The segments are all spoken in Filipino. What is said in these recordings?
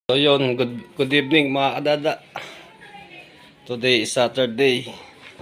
So yun, good evening mga kadada. Today is Saturday.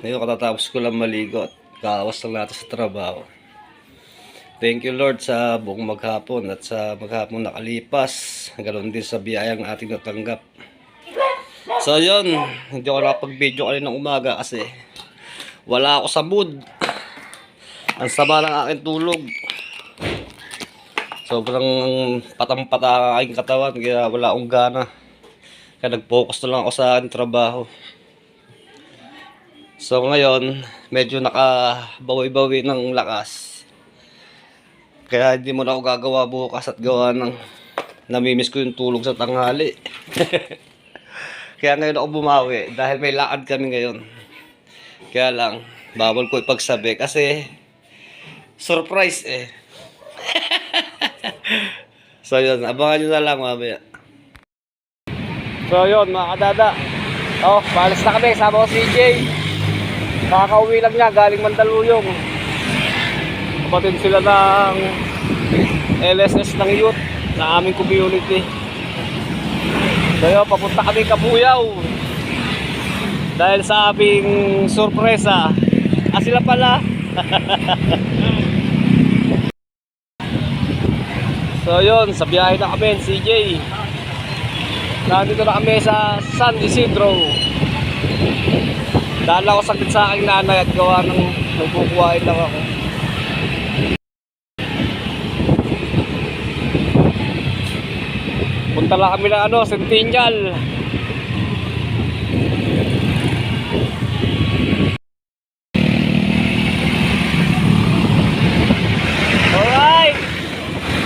Ngayon katatapos ko lang maligo at kaawas lang natin sa trabaho. Thank you Lord sa buong maghapon at sa maghapon nakalipas. Ganoon din sa biyayang ating natanggap. So yun, hindi ako nakapag-video kaninang umaga kasi wala ako sa mood. Ang sama ng aking tulog. Sobrang patang-pata ang aking katawan kaya wala akong gana. Kaya nag-focus na lang ako sa aking trabaho. So ngayon, medyo nakabawi-bawi ng lakas. Kaya hindi mo na ako gagawa bukas at gawa ng namimiss ko yung tulog sa tanghali. Kaya ngayon ako bumawi dahil may lakad kami ngayon. Kaya lang, bawal ko ipagsabi kasi surprise eh. So yun, abangan nyo na lang mamaya. So yun mga kadada, paalis na kami, sama ko si CJ. Kakauwi lang niya, galing Mandaluyong. Kapatid sila ng LSS ng youth na aming community. So yun, papunta kami Kabuyaw dahil sa aming sorpresa. Sila pala. So yun, sa biyahe na kami, CJ. Nandito na kami sa San Isidro. Dala ko saglit sa aking nanay at gawa ng nagkukuhain lang ako. Punta lang kami ng Centennial. Alright,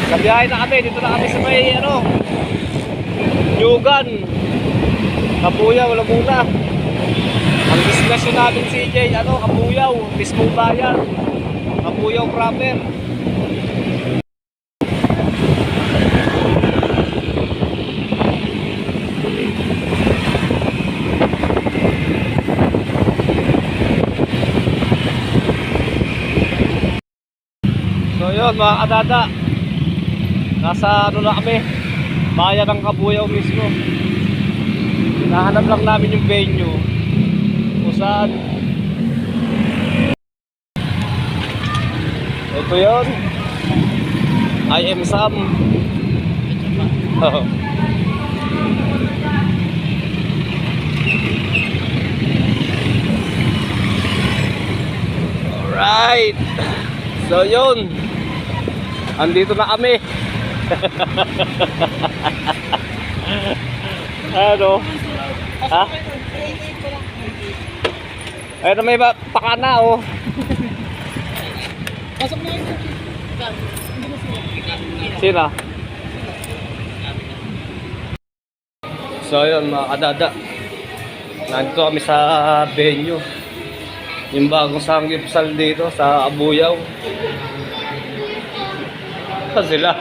sa biyahe na kami, dito na kami sa may Yugan, Kabuyaw, Laguna. Ang destinasyon natin CJ, Kabuyaw, mismong bayan, Kabuyaw proper. So yun mga kadada, nasa na kami, bayan ng Kabuyaw mismo. Hinahanap lang namin yung venue kung saan. Ito yun, I am Sam. Alright, so yun, andito na kami. Ano? Ha? Ayun na may pakana Pasok na yun. Sino? So yun mga kadada, nandito kami sa venue, yung bagong sanggipsal dito sa Kabuyaw. Sila.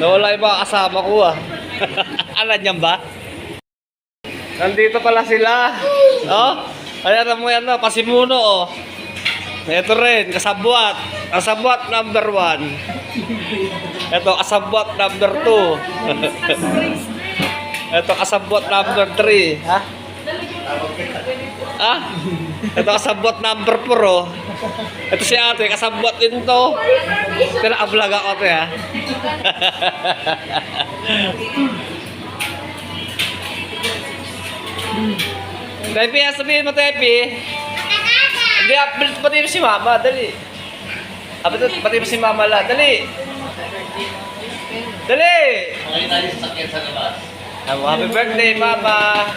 Nawala yung mga kasama ko Alam niyan ba? Nandito pala sila. Ayan mo yan Pasimuno Ito rin, kasabwat. Kasabwat number 1. Ito, kasabwat number 2. Ito, kasabwat number 3. Ha? Ito, kasabwat number 4 Ito si ate, kasabwat din to. Pero ablag ako ito ha. Tepi, sabihin mo Tepi. Hindi, pati mo si mama, dali. Pati mo si mama la, dali. Dali! Okay na yung sakit sa labas. Happy birthday, mama.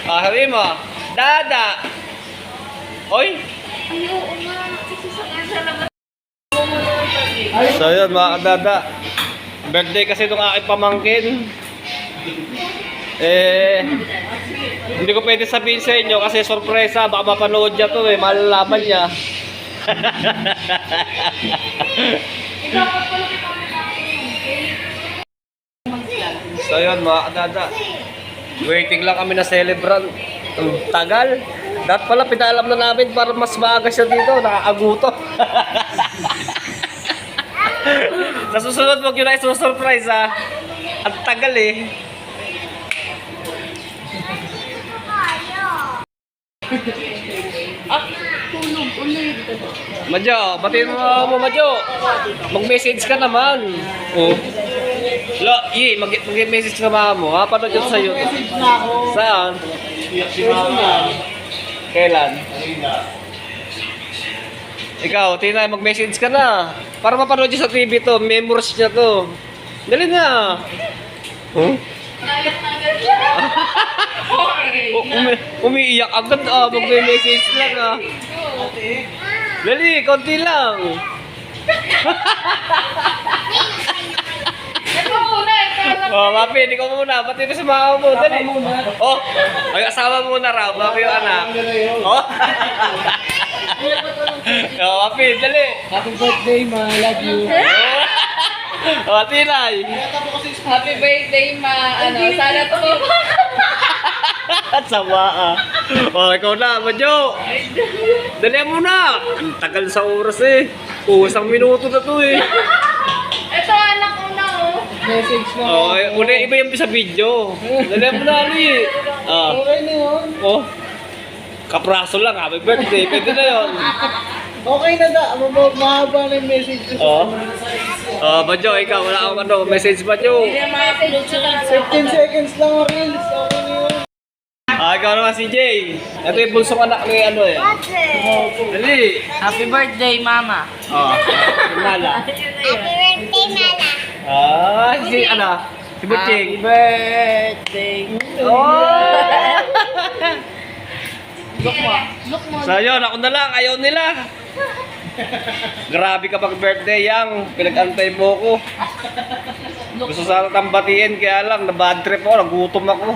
Sabi mo, Dada. Oy. So yun mga kadada, birthday kasi itong aking pamangkin. Hindi ko pwede sabihin sa inyo kasi sorpresa, baka mapanood niya to malalaman niya. So yun mga kadada, waiting lang kami na celebrant. Tagal. Dapat pala pinaalam na namin para mas maaga siya dito, nakaaguto. Sa susunod, wag yun na isusurprise ha. Ang tagal eh. Tulog ulit. Madjo, batiin mo Madjo. Mag-message ka naman. Oh. Mag-message ka mama mo. Ha? Panood yun sa YouTube. Message na ako. Saan? Si Mama. Kailan? Ikaw, Tina, mag-message ka na. Para mapanood yun sa TV to. Memories niya to. Dali na. Huh? Umiiyak agad. Mag-message lang ah. Dali, konti lang. Mapi, di ko muna. Pati na si mama mo. Dali. Oh, ay asawa muna raw. Mapi yung anak. Oh. Mapi, dali. Happy birthday, ma. Love you. Oh, Tinay. Happy birthday, ma. Sana to. At sama ah. Oh, ikaw na, Madjo. Dali mo na. Ang tagal sa oras eh. Isang minuto na to eh. Ito, anak ko na, oh. Message na. Oh, una iba yung sa video. Dali mo na, Ali. Ah. Okay na yun. Oh. Kapraso lang, happy birthday. Pwede na yun. Okay na da. Mahaba na yung message ko. Oh. Oh, Madjo, ikaw, wala akong message Madjo. 15 seconds lang, Reels. Okay na yun. Ah, ikaw naman si Jay. Ito yung bulsong anak ni ano eh. Dali. Happy birthday, mama. Oh, Nala. Happy birthday, Mala. Ah, si ano? Si Butching. birthday. Oh! Look mo. So yun, ako na lang. Ayaw nila. Grabe kapag birthday yang. Pinag-antay mo ko. Gusto sana tambatiin, kaya lang, na-bad trip ako, nagutom ako.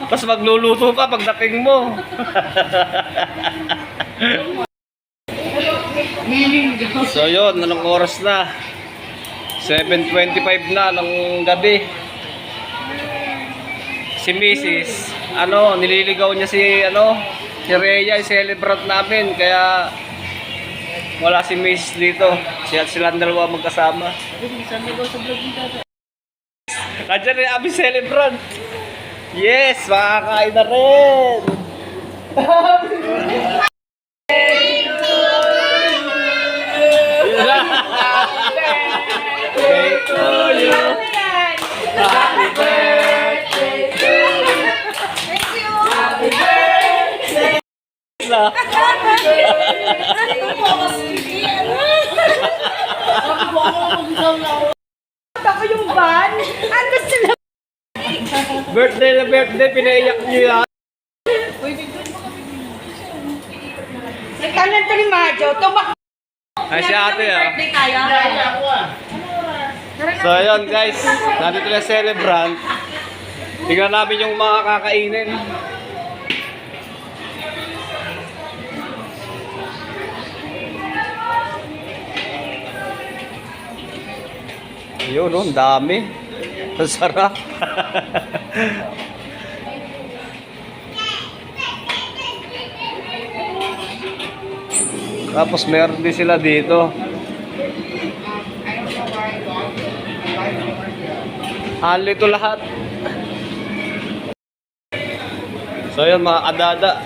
Tapos magluluto pa pagdating mo. So yun, anong oras na? 7:25 na ng gabi. Si Mrs. Nililigaw niya si si Rhea, yung celebrant namin, kaya wala si Mrs. dito. Silang dalawa magkasama. Nandiyan rin aming celebrant. Yes, makakain na rin. Birthday to you. Happy birthday to you. Happy birthday. Ako yung van. Ano sila? Birthday na birthday, pinaiyak niyo yan. Nagkanan to ni Majo. Tumak. Ay, si ate ah. Birthday tayo. So ayun guys, nandito na celebrant. Tingnan namin yung mga kakainin. Yun, ang dami. Ang sarap. Tapos meron din sila dito. Only to lahat. So yun mga adada.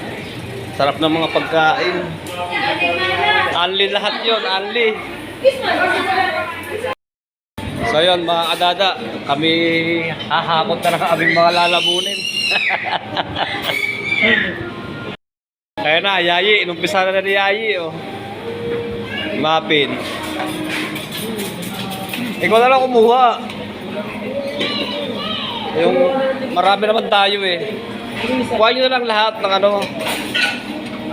Sarap ng mga pagkain. Only lahat yun, only. So yun mga adada, kami hahakot na ng aming mga lalamunin. Kaya na, Yayi, inumpisa na ni Yayi, oh. Mapin. Ikaw na lang kumuha. Yung marami naman tayo eh. Kuha nyo na lang lahat ng ano.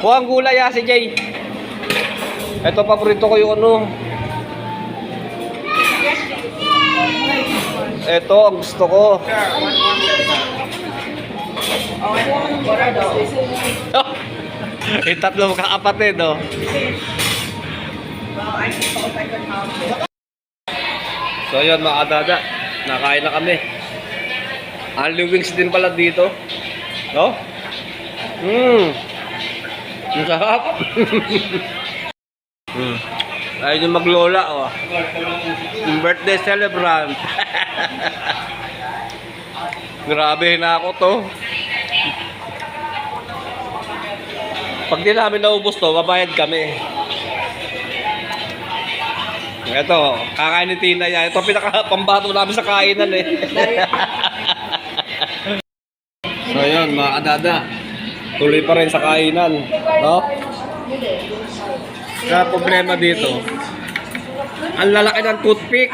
Kuha ang gulay ha, si Jay. Ito, paborito ko yung ano. Ito, ang gusto ko. Oh, yung tatlo kakapatid, oh. So yun mga adada, nakain na kami. Only wings din pala dito. No? Ang sarap. Ayun yung maglola, oh. Yung birthday celebrant. Grabe na ako to. Pag di namin naubos to, babayad kami. Ito, kakain ni Tina yan. Ito pinaka-pambato namin sa kainan eh. So yun, mga kadada. Tuloy pa rin sa kainan. No? Kaya problema dito, ang lalaki ng toothpick.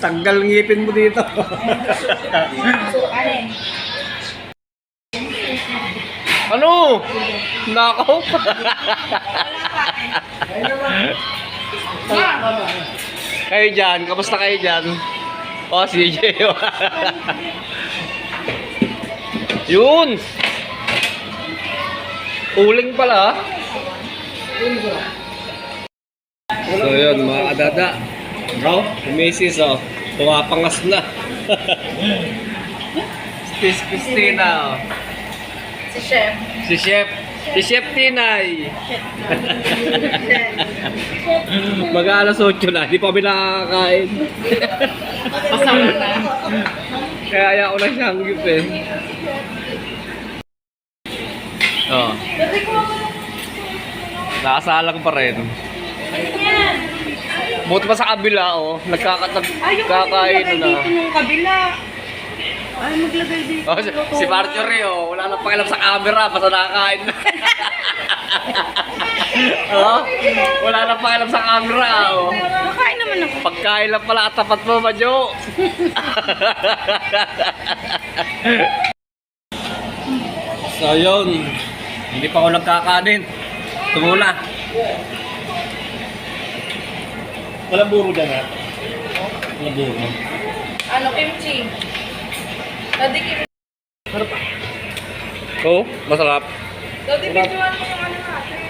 Tanggal ngipin mo dito. Ano? Nakaw? Kayo dyan, kamusta kayo dyan? O, CJ. Yun! Uling pala. So yun, mga kadada. Bro, yung Macy's, oh. Tumapangas na. Si Christina, oh. Si Chef. Si Chef. Si Chef Tinay. Mag-alas 8 na, di pa kami nakakain. Pasama na. Kaya ayaw ko na siyang gift eh. Oh. Nakasalang pa rin. Buti pa sa kabila, oh. Nagkakain na. Yung kabila. Ay, maglagay dito. Oh, si Marjorie, oh. Wala nang pakialam sa camera. Basta nakakain na. Oh, wala nang pakialam sa camera, oh. Nakain naman ako. Pagkain lang pala at tapat mo, Madjo. So, yun. Hindi pa ako nagkakanin. Tumula. Walang buro dyan ha? Walang buro. Ano, kimchi? Dati kimchi. Oh, masarap. Dati picturean mo yung ano natin.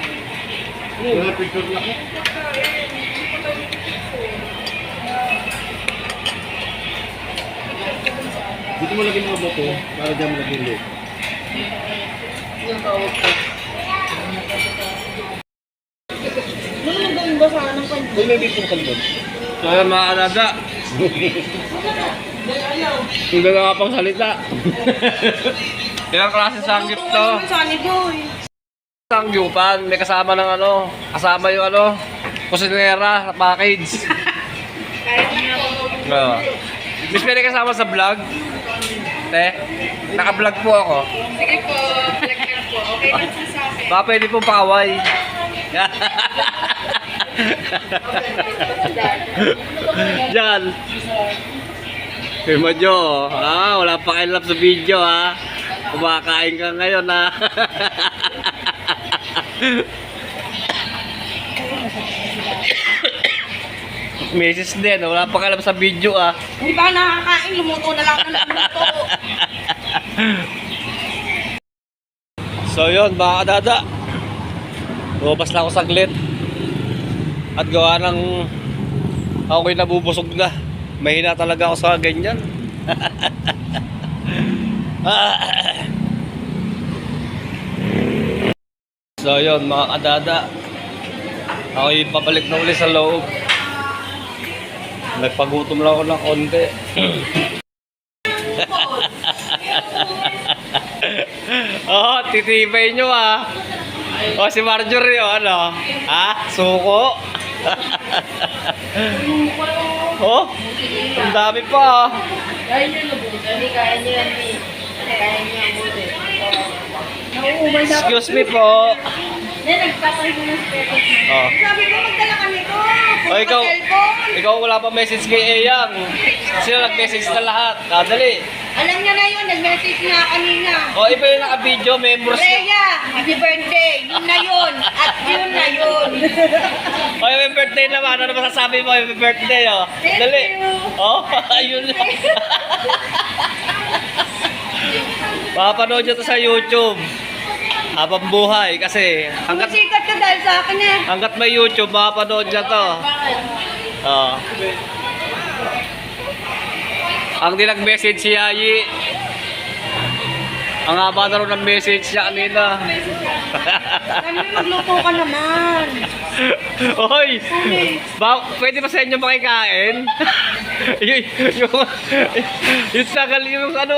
Wala picture lang. Dito mo lagyan mga boto para dyan mo lagyan ulit. Yung tawag ko. Kung may picture ka doon. So, yun, mga kanada. Hindi na nga pang salita. Ilang klase sanggip to? Sunny boy. Sanggyopan, may kasama ng ano, kasama yung ano, kusinera sa package. No. Miss, pwede kasama sa vlog? Te, naka-vlog po ako. Sige po, lagyan po. Okay lang po sa akin. Baka pwede po pakaway. Diyan. Kay Madjo, wala pa kayo love sa video ha. Kumakain ka ngayon ha. Mrs. din, wala pa kayo love sa video ha. Hindi ba nakakain? Lumuto na lang ang lumuto. So yun, mga kadada. Lumabas lang ako saglit. At gawa ng ako'y nabubusog na. Mahina talaga ako sa ganyan. So yun, mga kadada. Ako'y pabalik na uli sa loob. Nagpagutom lang ako ng konti. Oh, titibay nyo ah. Oh, si Marjorie, oh, ano? Ha? Suko? Oh, ang dami pa ah. Kaya niyo lubos. Hindi kaya niyo yan. Kaya niyo ang buti. Nauumay na. Excuse me po. Hindi, nagpapalit mo ng spare na. Oh. Sabi ko, magdala ka nito. Oh, ikaw wala pa message kay Eyang. Sila nag-message na lahat. Dali. Alam niya na yun, nag-message na kanina. Oh, iba yung naka-video, members. Rhea, happy birthday. Yun na yun. At yun na yun. Oh, yung birthday naman. Ano masasabi mo yung birthday, oh? Thank Dali. you. Oh, ayun. Mapapanood nyo to sa YouTube. Habang buhay kasi Masikat ka dahil sa akin eh. hanggat may YouTube, mapapanood nyo to. Oh. Ang di nag-message si Yayi. Ang haba na rin ng message niya kanina. Kami magluto ka naman. Hoy! Pwede ba sa inyo makikain? yung, yung, yung tagal yung ano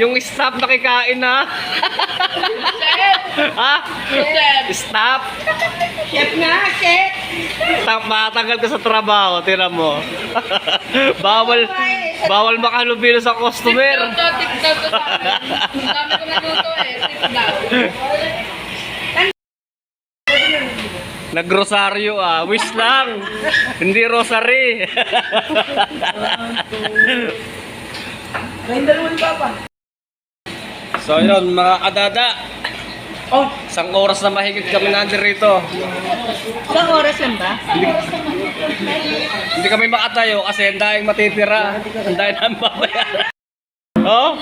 yung staff nakikain ha? Ha? Staff? Chef nga, chef. Matagal ka sa trabaho, tira mo. bawal makalubilo sa customer. Tip daw to sa amin. Ang dami ko naluto eh. Tip daw. Nagrosaryo wish lang. Hindi rosary. Kayong dalawang papa. So yun, mga kadada. Oh, Isang oras na mahigit kami nandirito. Isang oras lang ba? Hindi kami makatayo kasi ang daing matitira. Ang daing namin babayaran. Oh?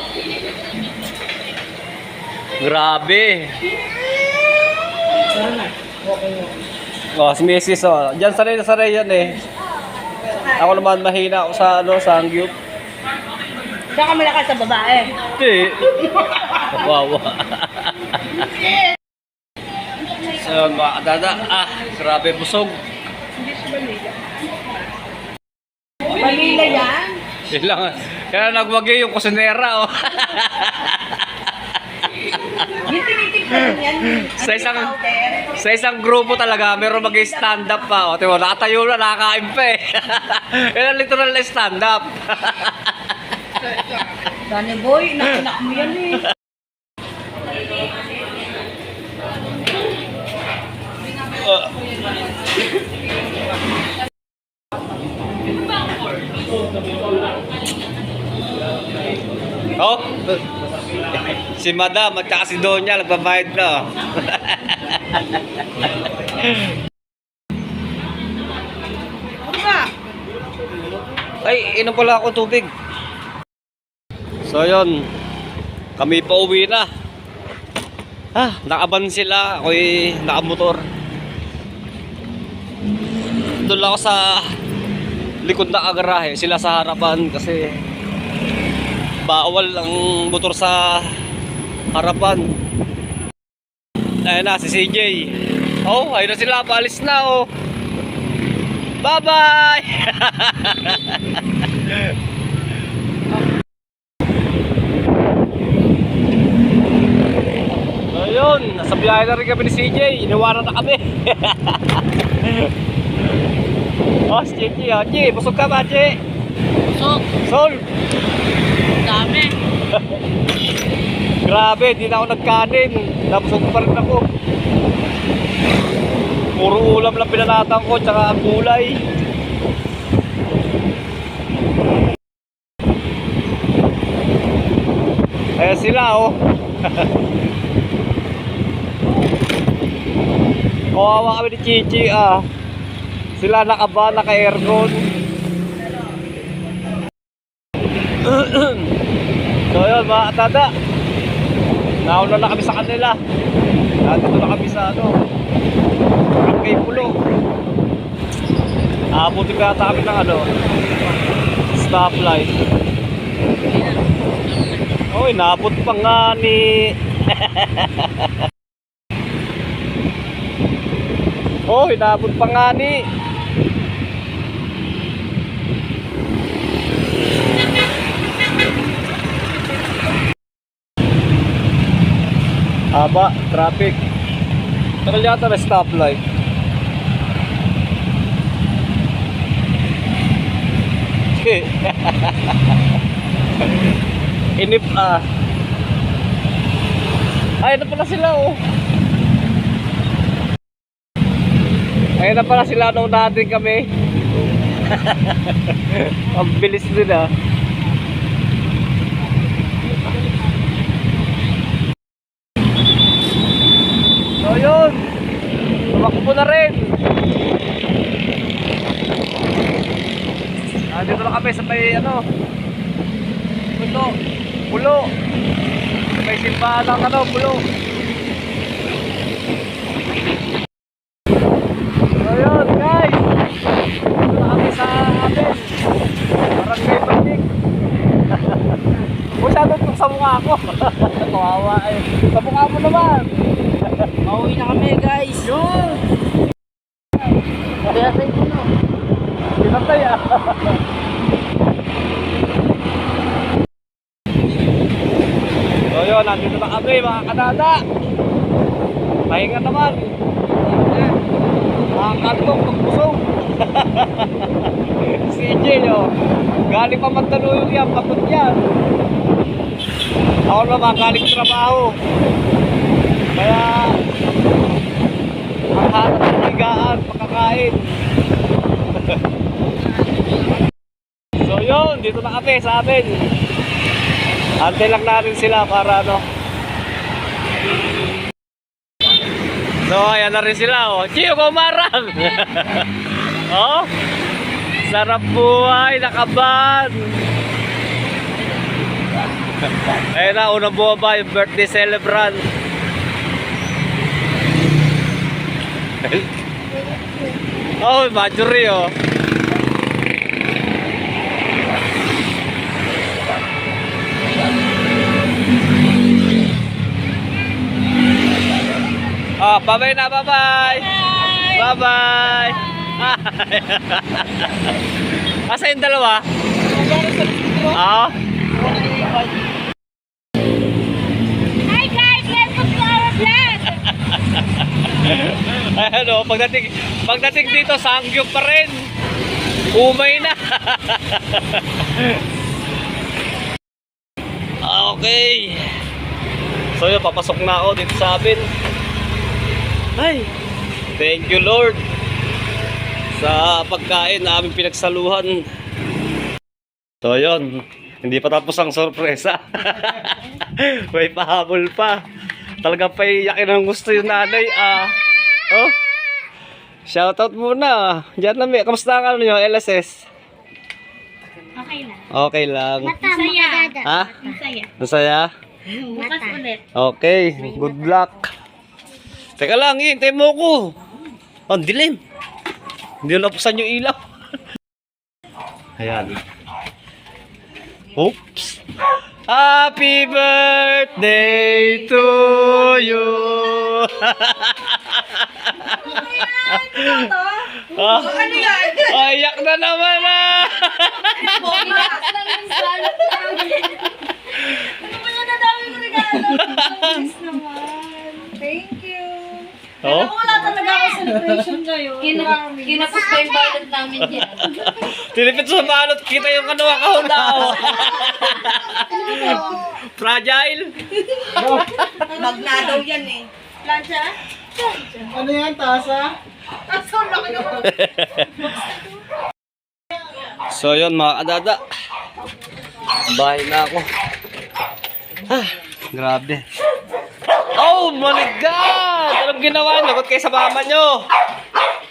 Grabe. Oh, si Mrs. Oh. Diyan sanay na sanay yan eh. Ako naman mahina ako sa sa angyup. Saan ka malakas sa babae? Hindi. Wawa. So, mga kadada. Grabe busog. Manila yan? Yun lang. Kaya nagwagi yung kusinera oh. Yung tinitip ka rin yan. Sa isang grupo talaga, meron mag-stand up pa. O, tiyo, nakatayo na, nakakain pa eh. Yan ang literal na stand up. Dani boy, nakinak mo yan eh. Oh, si Madam at saka si Donya nagbabayad na. Oh. Ay, inom pala ako tubig. So yun, kami pa uwi na. Nakaban sila, ako'y nakamotor. Doon lang ako sa likod na agarahe, sila sa harapan kasi bawal ang motor sa harapan. Ayun na, si CJ. Oh, ayun na sila, paalis na oh. Bye-bye! Ayun, nasa biyahe na rin kami ni CJ. Iniwanan na kami. Oh, si CJ, oh. Chi, busog ka ba, Chi? Busog. Sol! Dami. Grabe, di na ako nagkanin. Nabusog pa rin ako. Puro ulam lang pinanatang ko, tsaka ang gulay. Ayan sila, oh. Kawawa kami ni Chichi, Sila nakaba, naka-aircon. So yun, mga katada. Nauna na kami sa kanila. Nandito na kami sa Barangay Pulo. Abuti pa yata kami ng stoplight. Oy, naabot pa nga ni Oy, naabot pa nga ni Haba, traffic. Tagal yata may stoplight. Inip Ay, na pala sila oh. Ayun na pala sila nung natin kami. Ang bilis din So yun, tumakbo na rin. Dito na kami sa may Pulo. Sa may simbahan ng Pulo. So yun guys, dito na kami sa amin Barangay Batik. Masyado itong sa mukha ko. Ay, sa mukha mo naman. Pauwi na kami guys. Yun! Kaya sa ito no. Pinatay ah. So yun, nandito na kami mga kadada. Pahinga naman. Nakakantong pagpusog. Si EJ oh. Galing pa Mandaluyong yan, pagod yan. Ako naman, galing trabaho. Kaya ang hanap ng higaan, makakain. So yun, dito na kami sa amin. Antay lang natin sila para ano. So ayan na rin sila oh. Chiyo kumarang. Oh. Sarap buhay, nakaban. Ayun na, unang bumaba yung birthday celebrant. Oh, Marjorie oh. Oh, bye-bye na, bye-bye. Bye-bye. Asa yung dalawa? Oo. Hi guys, welcome to our vlog. Ano, pagdating dito, sangyup pa rin. Umay na. Okay. So yun, papasok na ako dito sa amin. Ay, thank you Lord sa pagkain na aming pinagsaluhan. So yun, hindi pa tapos ang sorpresa. May pahabol pa. Talagang paiyakin ang gusto yung nanay. Oh, shoutout muna. Diyan na may. Kamusta ang ano nyo, LSS? Okay lang. Okay lang. Mata, makadada. Ha? Masaya. Masaya? Bukas ulit. Okay, good luck. Teka lang, hintay mo ko. Oh, ang dilim. Hindi na napusan yung ilaw. Ayan. Oops. Happy birthday to you. Ah, Ano yan? ayak na naman ah. Bukas lang yung salad namin. Ano ba yan? Ang daming regalo. Yes naman. Thank you. Oh? Wala talaga ako celebration ngayon. Kinapos pa yung balot namin dyan. Tinipid sa balot, kita yung kanuha kahula. Fragile. Mag na daw yan eh. Plancha? Ano yan, tasa? Aso, laki naman. So yun mga kadada. Bahay na ako. Ah, grabe. Oh my God! Anong ginawa nyo? Ba't kayo sa mama nyo?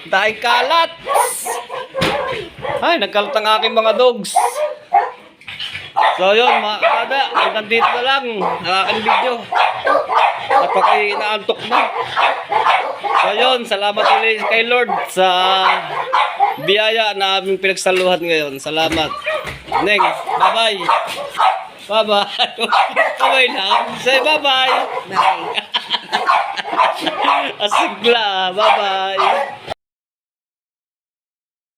Dahil kalat. Ay, nagkalat ang aking mga dogs. So yun mga kadada, hanggang dito na lang ang aking video. At pag inaantok na. So yun, salamat ulit kay Lord sa biyaya na aming pinagsaluhan ngayon. Salamat. Neng, bye-bye. Bye-bye. Bye-bye lang. Say bye-bye. Bye. Asigla. Bye-bye.